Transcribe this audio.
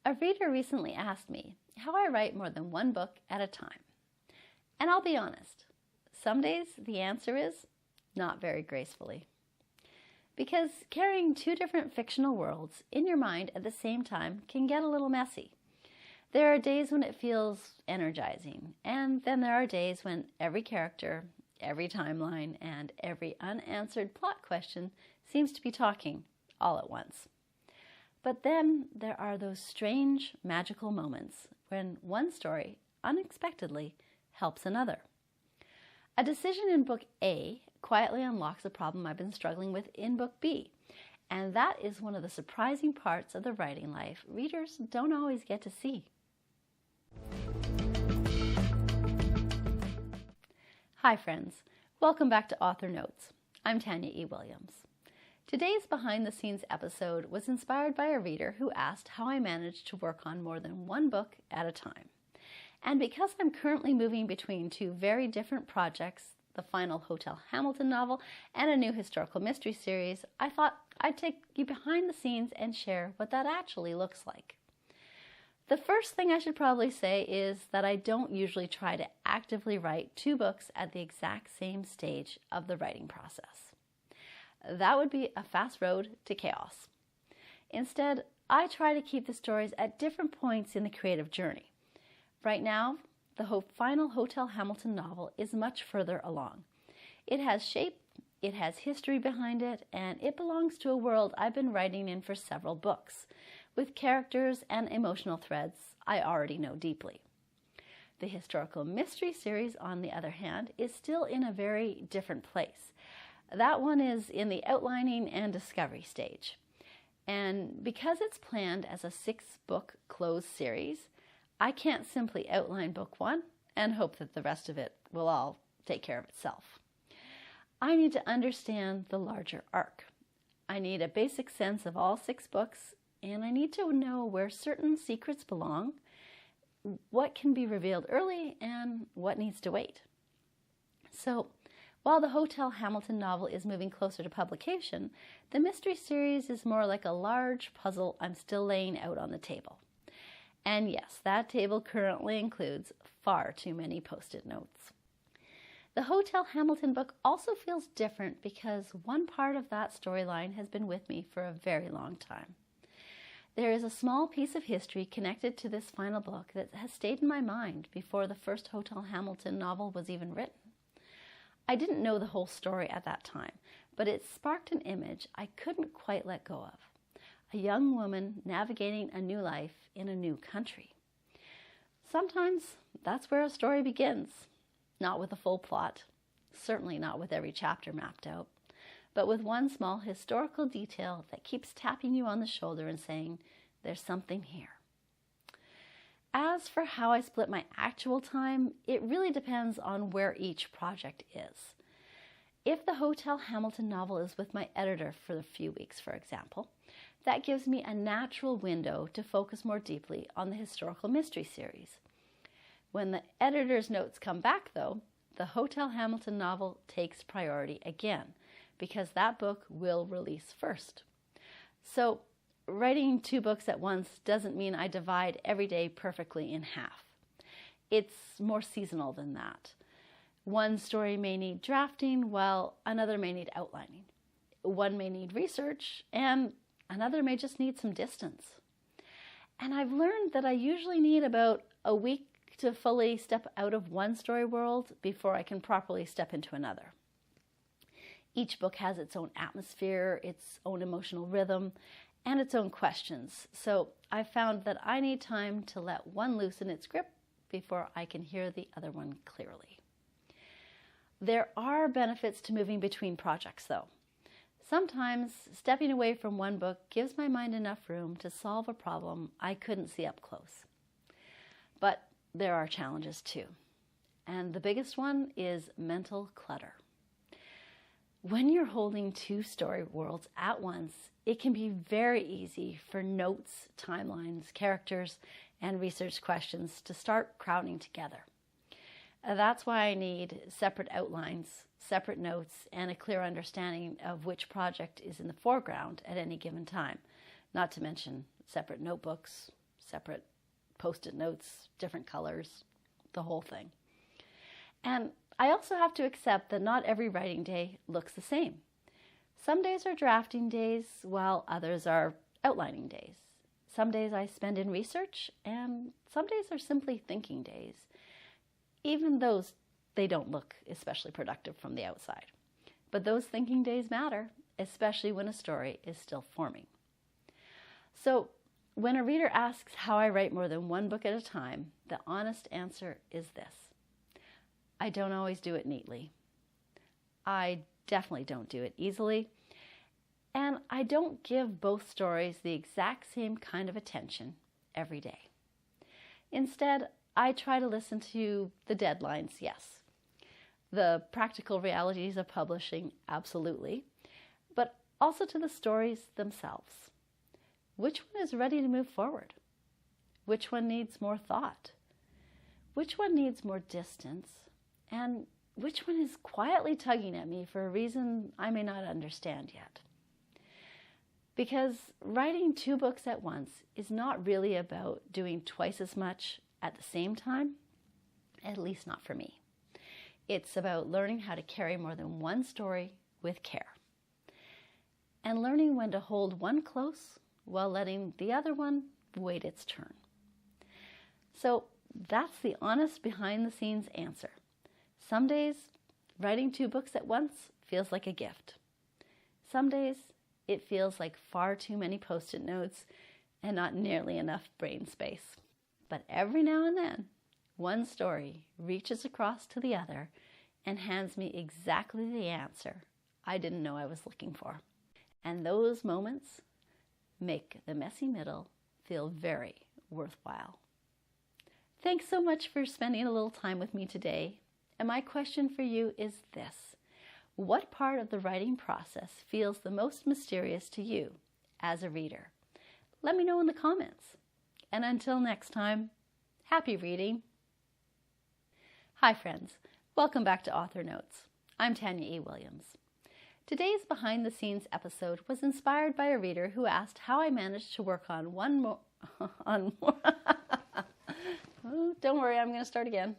A reader recently asked me how I write more than one book at a time. And I'll be honest, some days the answer is not very gracefully. Because carrying two different fictional worlds in your mind at the same time can get a little messy. There are days when it feels energizing, and then there are days when every character, every timeline, and every unanswered plot question seems to be talking all at once. But then there are those strange, magical moments when one story unexpectedly helps another. A decision in book A quietly unlocks a problem I've been struggling with in book B, and that is one of the surprising parts of the writing life readers don't always get to see. Hi friends, welcome back to Author Notes. I'm Tanya E Williams. Today's behind-the-scenes episode was inspired by a reader who asked how I managed to work on more than one book at a time. And because I'm currently moving between two very different projects, the final Hotel Hamilton novel and a new historical mystery series, I thought I'd take you behind the scenes and share what that actually looks like. The first thing I should probably say is that I don't usually try to actively write two books at the exact same stage of the writing process. That would be a fast road to chaos. Instead, I try to keep the stories at different points in the creative journey. Right now, the final Hotel Hamilton novel is much further along. It has shape, it has history behind it, and it belongs to a world I've been writing in for several books, with characters and emotional threads I already know deeply. The historical mystery series, on the other hand, is still in a very different place. That one is in the outlining and discovery stage. And because it's planned as a 6-book closed series, I can't simply outline book 1 and hope that the rest of it will all take care of itself. I need to understand the larger arc. I need a basic sense of all 6 books, and I need to know where certain secrets belong, what can be revealed early, and what needs to wait. So, while the Hotel Hamilton novel is moving closer to publication, the mystery series is more like a large puzzle I'm still laying out on the table. And yes, that table currently includes far too many post-it notes. The Hotel Hamilton book also feels different because one part of that storyline has been with me for a very long time. There is a small piece of history connected to this final book that has stayed in my mind before the first Hotel Hamilton novel was even written. I didn't know the whole story at that time, but it sparked an image I couldn't quite let go of. A young woman navigating a new life in a new country. Sometimes that's where a story begins. Not with a full plot, certainly not with every chapter mapped out, but with one small historical detail that keeps tapping you on the shoulder and saying, there's something here. As for how I split my actual time, it really depends on where each project is. If the Hotel Hamilton novel is with my editor for a few weeks, for example, that gives me a natural window to focus more deeply on the historical mystery series. When the editor's notes come back, though, the Hotel Hamilton novel takes priority again, because that book will release first. So, writing 2 books at once doesn't mean I divide every day perfectly in half. It's more seasonal than that. One story may need drafting, while another may need outlining. One may need research, and another may just need some distance. And I've learned that I usually need about a week to fully step out of one story world before I can properly step into another. Each book has its own atmosphere, its own emotional rhythm, and its own questions. So I've found that I need time to let one loosen its grip before I can hear the other one clearly. There are benefits to moving between projects, though. Sometimes stepping away from one book gives my mind enough room to solve a problem I couldn't see up close. But there are challenges too. And the biggest one is mental clutter. When you're holding 2 story worlds at once, it can be very easy for notes, timelines, characters, and research questions to start crowding together. That's why I need separate outlines, separate notes, and a clear understanding of which project is in the foreground at any given time, not to mention separate notebooks, separate post-it notes, different colors, the whole thing. And I also have to accept that not every writing day looks the same. Some days are drafting days, while others are outlining days. Some days I spend in research, and some days are simply thinking days. Even those, they don't look especially productive from the outside. But those thinking days matter, especially when a story is still forming. So when a reader asks how I write more than one book at a time, the honest answer is this. I don't always do it neatly. I definitely don't do it easily. And I don't give both stories the exact same kind of attention every day. Instead, I try to listen to the deadlines, yes. The practical realities of publishing, absolutely. But also to the stories themselves. Which one is ready to move forward? Which one needs more thought? Which one needs more distance? And which one is quietly tugging at me for a reason I may not understand yet? Because writing 2 books at once is not really about doing twice as much at the same time, at least not for me. It's about learning how to carry more than one story with care, and learning when to hold one close while letting the other one wait its turn. So that's the honest behind-the-scenes answer. Some days, writing 2 books at once feels like a gift. Some days, it feels like far too many post-it notes and not nearly enough brain space. But every now and then, one story reaches across to the other and hands me exactly the answer I didn't know I was looking for. And those moments make the messy middle feel very worthwhile. Thanks so much for spending a little time with me today. And my question for you is this. What part of the writing process feels the most mysterious to you as a reader? Let me know in the comments. And until next time, happy reading. Hi friends, welcome back to Author Notes. I'm Tanya E Williams. Today's behind-the-scenes episode was inspired by a reader who asked how I managed to work on one more... Oh, don't worry, I'm going to start again.